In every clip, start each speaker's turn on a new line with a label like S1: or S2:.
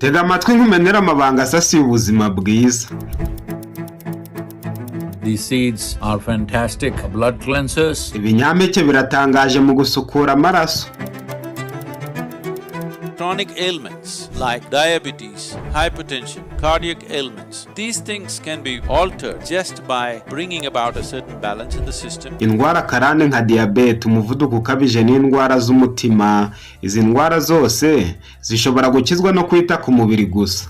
S1: Tega amatwi nkumenera amabanga asasiye ubuzima bwiza.
S2: These seeds are fantastic blood cleansers.
S1: Ibinyampeke biratangaje mu gusukura amaraso.
S3: Chronic ailments like diabetes, hypertension, cardiac ailments, these things can be altered just by bringing about a certain balance in the system.
S1: Indwara karande nka diabete, umuvuduko ukabije n'indwara z'umutima, izi ndwara zose zishobora gukizwa no kwita ku mubiri gusa.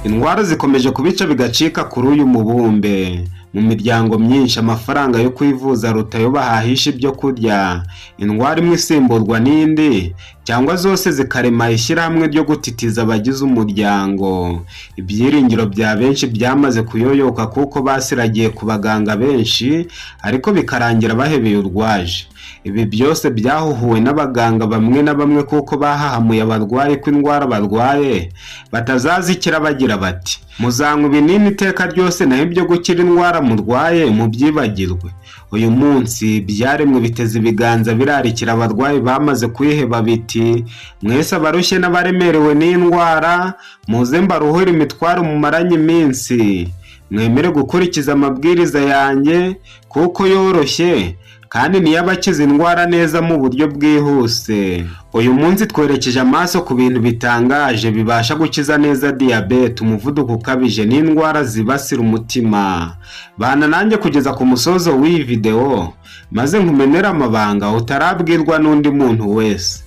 S1: Indwara zikomeje kubica bigacika kuri uyu mubumbe. Mu miryango myinshi amafaranga yo kwivuza rutayo bahahisha ibyo kurya, indwara imwe isimburwa n'indi cyangwa zose zikarema ishyirahamwe ryo gutitiza abagize umuryango. Ibyiringiro bya benshi byamaze kuyoyoka kuko basiragiye ku baganga benshi ariko bikarangira bahebeye urwaje. Ibi byose byahuhuwe n'abaganga bamwe na bamwe kuko bahahamuye abarwayi ko indwara barwaye batazazikira bagira bati muzanywa ibinini iteka ryose naho ibyo gukira indwara murwaye mubyibagirwe. Uyu munsi byaremwe biteze ibiganza birarikira abarwayi bamaze kwiheba biti mwese abarushye n'abaremerewe n'indwara muze mbaruhure imitwaro mumaranye iminsi, mwemere gukurikiza amabwiriza yanjye kuko yoroshye kandi niyo abakiza indwara neza mu buryo bwihuse. Uyu munsi twerekeje amaso ku bintu bitangaje bibasha gukiza neza diabete, umuvuduko ukabije n'indwara zibasira umutima. Bana nanjye kugeza ku musozo w'iyi video maze nkumenera amabanga utarabwirwa n'undi muntu wese.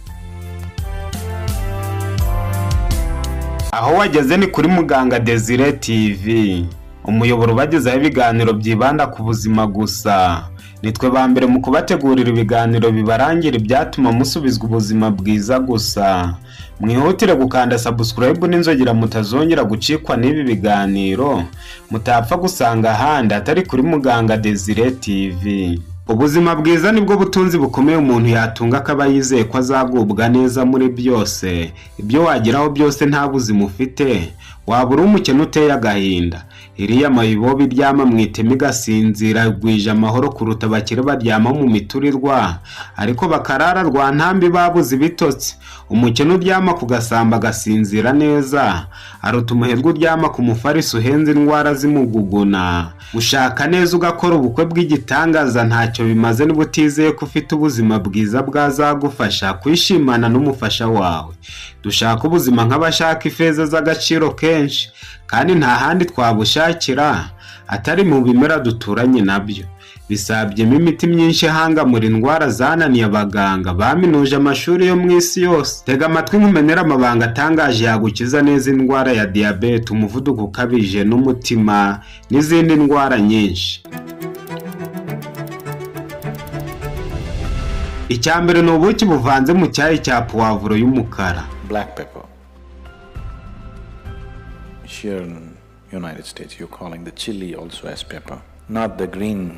S1: Aho wageze ni kuri Muganga Desire TV, umuyoboro ubagezaho ibiganiro byibanda ku buzima gusa. Nitwe ba mbere mu kubategurira ibiganiro bibarangira ibyatuma musubizwa ubuzima bwiza gusa. Mwihutire gukanda subscribe n'inzogera mutazongera gucikwa n'ibi biganiro mutapfa gusanga ahandi atari kuri Muganga Desire TV. Ubuzima bwiza nibwo butunzi bukomeye umuntu yatunga akaba yizeye ko azagubwa neza muri byose. Ibyo wageraho byose nta buzima ufite waba uri umukene uteye agahinda. Iriya mayibo biryama mwiteme igasinzira gwije amahoro kuruta bakire baryama mu miturirwa ariko bakarara rwa ntambi babuze ibitotsi. Umukene uryama ku gasamba agasinzira neza aruta umuherwe uryama ku mufariso uhenze indwara zimuguguna. Ushaka neza ugakora ubukwe bw'igitangaza ntacyo bimaze niba utizeye ko ufite ubuzima bwiza bwazagufasha kwishimana n'umufasha wawe. Dushaka ubuzima nk'abashaka ifeza z'agaciro kenshi kandi nta handi twabushakira atari mu bimera duturanye nabyo. Bisabyemo imiti myinshi ihangamura indwara zananiye abaganga baminuje amashuri yo mu isi yose. Tega amatwi nkumenera amabanga atangaje yagukiza neza indwara ya diabete, umuvuduko ukabije n'umutima n'izindi ndwara nyinshi. Icyambere ni ubuki buvanze mu cyayi cya puwavuro y'umukara.
S4: Black pepper. Here in United States you're calling the chili also as pepper, not the green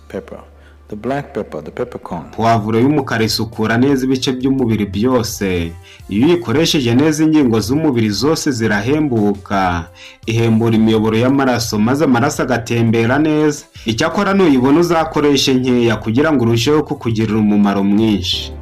S4: pepper, the black pepper, the peppercorn.
S1: Puwavuro y'umukara isukura neza ibice by'umubiri byose. Iyo uyikoresheje neza ingingo z'umubiri zose zirahembuka, ihembura imiyoboro y'amaraso maze amaraso agatembera neza. Icyakora nuyibona uzakoreshe nkeya kugira ngo urusheho kukugirira umumaro mwinshi.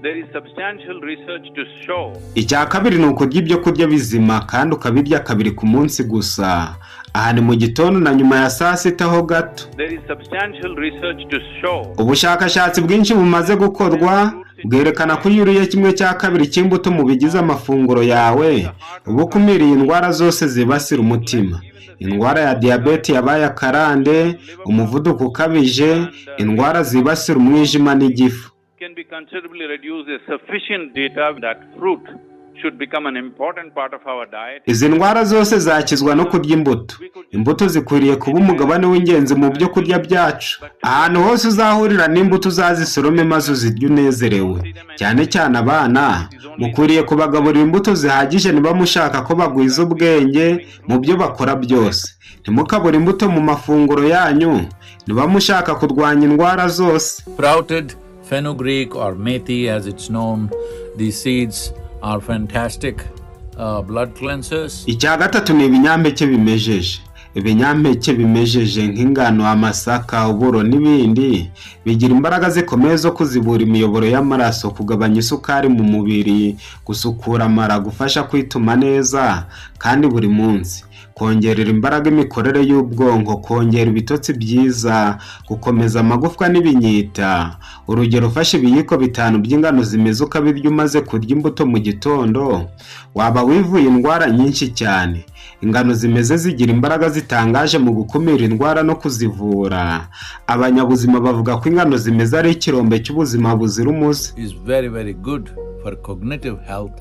S3: There is substantial research to show.
S1: Icya kabiri ni ukurya ibyo kurya bizima kandi ukabirya kabiri ku munsi gusa. Aha ni mu gitondo na nyuma ya saa sita ho gato.
S3: There is substantial research to show.
S1: Ubushakashatsi bwinshi bumaze gukorwa bwerekana ko iyo uriye kimwe cya kabiri cy'imbuto mu bigize amafunguro yawe uba ukumiriye indwara zose zibasira umutima. Indwara ya diabete yabaye akarande, umuvuduko ukabije, indwara zibasira umwijima n'igifu.
S3: Can be considerably reduced. There's sufficient data that fruit should become an important part of our diet.
S1: Izi ndwara zose zakizwa no kurya imbuto. Imbuto zikwiriye kuba umugabane w'ingenzi mu byo kurya byacu. Ahantu hose uzahurira n'imbuto uzazisorome maze uzirye unezerewe. Cyane cyane abana mukwiriye kubagaburira imbuto zihagije niba mushaka ko bagwiza ubwenge mu byo bakora byose. Ntimukabure imbuto mu mafunguro yanyu niba mushaka kurwanya indwara zose.
S2: Sprouted fenugreek or methi as it's known, these seeds are fantastic blood cleansers.
S1: Icya gatatu ni ibinyampeke bimejeje. Ibinyampeke bimejeje nk'ingano, amasaka, uburo n'ibindi bigira imbaraga zikomeye zo kuzibura imiyoboro y'amaraso, kugabanya isukari mu mubiri, gusukura amara, gufasha kwituma neza kandi buri munsi, kongerera imbaraga imikorere y'ubwonko, kongera ibitotsi byiza, gukomeza amagufwa n'ibinyita. Urugero, ufashe ibiyiko 5 by'ingano zimeze ukabirya umaze kurya imbuto mu gitondo, waba wivuye indwara nyinshi cyane. Ingano zimeze zigira imbaraga zitangaje mu gukumira indwara no kuzivura. Abanyabuzima bavuga ko ingano zimeze ari ikirombe cy'ubuzima buzira umuze.
S2: Is very, very good for cognitive health.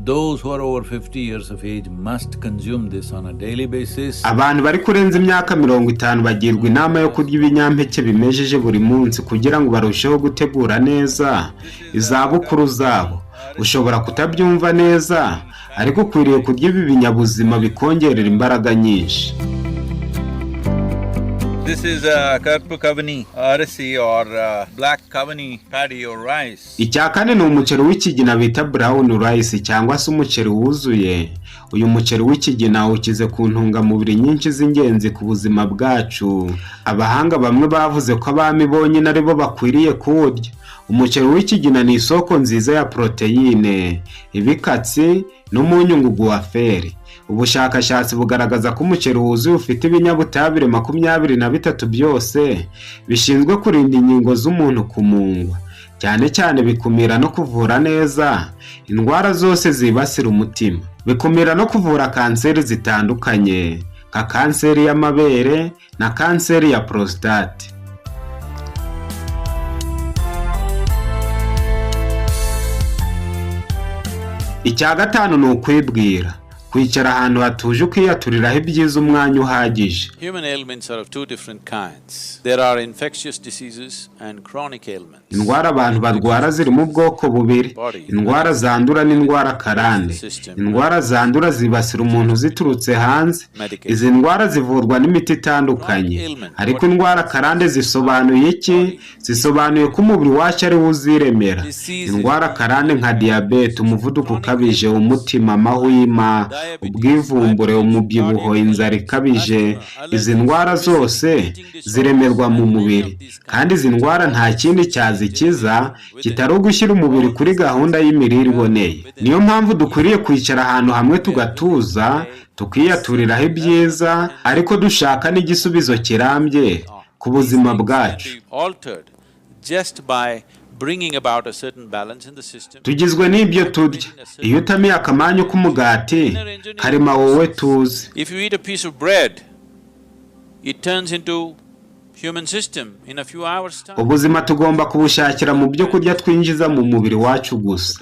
S2: Those who are over 50 years of age must consume this on a daily basis.
S1: Abantu bari kurenza imyaka 50 bagirwa inama yo kurya ibinyampeke bimejeje buri munsi kugira ngo barusheho gutegura neza izabukuru zabo. Ushobora kutabyumva neza, ariko ukwiriye kurya ibi binyabuzima bikongerera imbaraga nyinshi.
S3: This is Karpu Kavani, RSE or black Kavani paddy or rice.
S1: Icya kane ni umuceri w'ikigina bita brown rice cyangwa se umuceri wuzuye. Uyu muceri w'ikigina ukize ku ntungamubiri nyinshi z'ingenzi ku buzima bwacu. Abahanga bamwe bavuze ko abami bonyine aribo bakwiriye kuwurya. Umuceri w'ikigina ni isoko nziza ya proteine, ibikatsi n'umunyungugu wa feri. Ubushakashatsi bugaragaza ko umuceri wuzuye ufite ibinyabutabire 23 byose bishinzwe kurinda ingingo z'umuntu kumungwa, cyane cyane bikumira no kuvura neza indwara zose zibasira umutima. Bikumira no kuvura kanseri zitandukanye nka kanseri y'amabere na kanseri ya prostate. Icya gatanu ni ukwibwira. Kwicara ahantu hatuje ukiyaturiraho ibyiza umwanya uhagije.
S3: Human ailments are of 2 different kinds. There are infectious diseases and chronic ailments.
S1: Indwara abantu barwara ziri mu bwoko bubiri. Indwara zandura n'indwara karande. Indwara zandura zibasira umuntu ziturutse hanze. Izi ndwara zivurwa n'imiti itandukanye. Ariko indwara karande zisobanuye iki? Zisobanuye ko umubiri wacu ari wuziremera. Indwara karande nka diabete, umuvuduko ukabije, umutima, amahwima, ubwivumbure, umubyibuho, inzara ikabije, izi ndwara zose ziremerwa mu mubiri, kandi izi ndwara nta kindi cyazikiza kitari ugushyira umubiri kuri gahunda y'imirire iboneye. Niyo mpamvu dukwiriye kwicara ahantu hamwe tugatuza, tukiyaturiraho ibyiza, ariko dushaka n'igisubizo kirambye ku buzima bwacu.
S3: Bringing about a certain balance in the system.
S1: Tugizwe n'ibyo turya. Iyo utamiye akamanyu k'umugati karema wowe tuzi.
S3: If you eat a piece of bread, it turns into human system in a few hours time.
S1: Ubuzima tugomba kubushakira mu byo kurya twinjiza mu mubiri wacu gusa.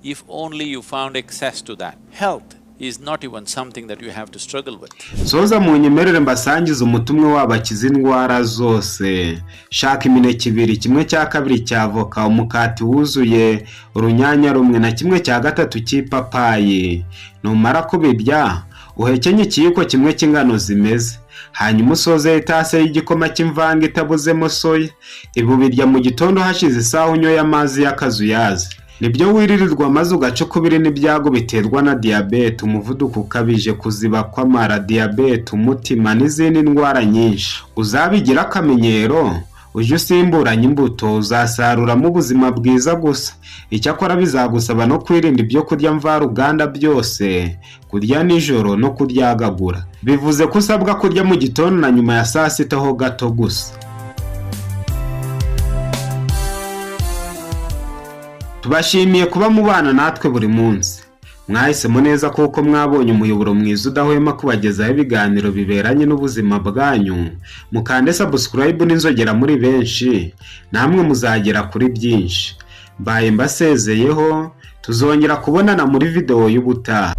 S3: If only you found access to that. Health is not even something that you have to struggle with.
S1: Soza mu nyemerere mbasangiza umutumwe wabakiza indwara zose. Shaka imineke 2, 1/2 cya avoka, umukati wuzuye, urunyanya rumwe na 1/3 cy'ipapayi. Numara kubirya, uhekenye ikiyiko 1 cy'ingano zimeze. Hanyuma usoze itase y'igikoma cy'imvange itabuzemo soya. Ibu birya mu gitondo hashize isaha unyoye amazi y'akazuyazi. Nibyo wiririrwa maze ugaca kubiri n'ibyago biterwa na diabete, umuvuduko ukabije, kuziba kw'amara, diabete, umutima n'izindi ndwara nyinshi. Uzabigira akamenyero, uje usimburanya imbuto, uzasaruramo ubuzima bwiza gusa. Icyakora bizagusaba no kwirinda ibyo kurya mvaruganda byose, kurya nijoro no kuryagagura. Bivuze ko usabwa kurya mu gitondo na nyuma ya saa sita ho gato gusa. Tubashimiye kuba mubana natwe buri munsi. Mwahisemo neza kuko mwabonye umuyoboro mwiza udahwema kubagezaho ibiganiro biberanye n'ubuzima bwanyu. Mukande subscribe n'inzogera muri benshi, namwe muzagera kuri byinshi. Mbaye mbasezeyeho, tuzongera kubonana muri video y'ubutaha.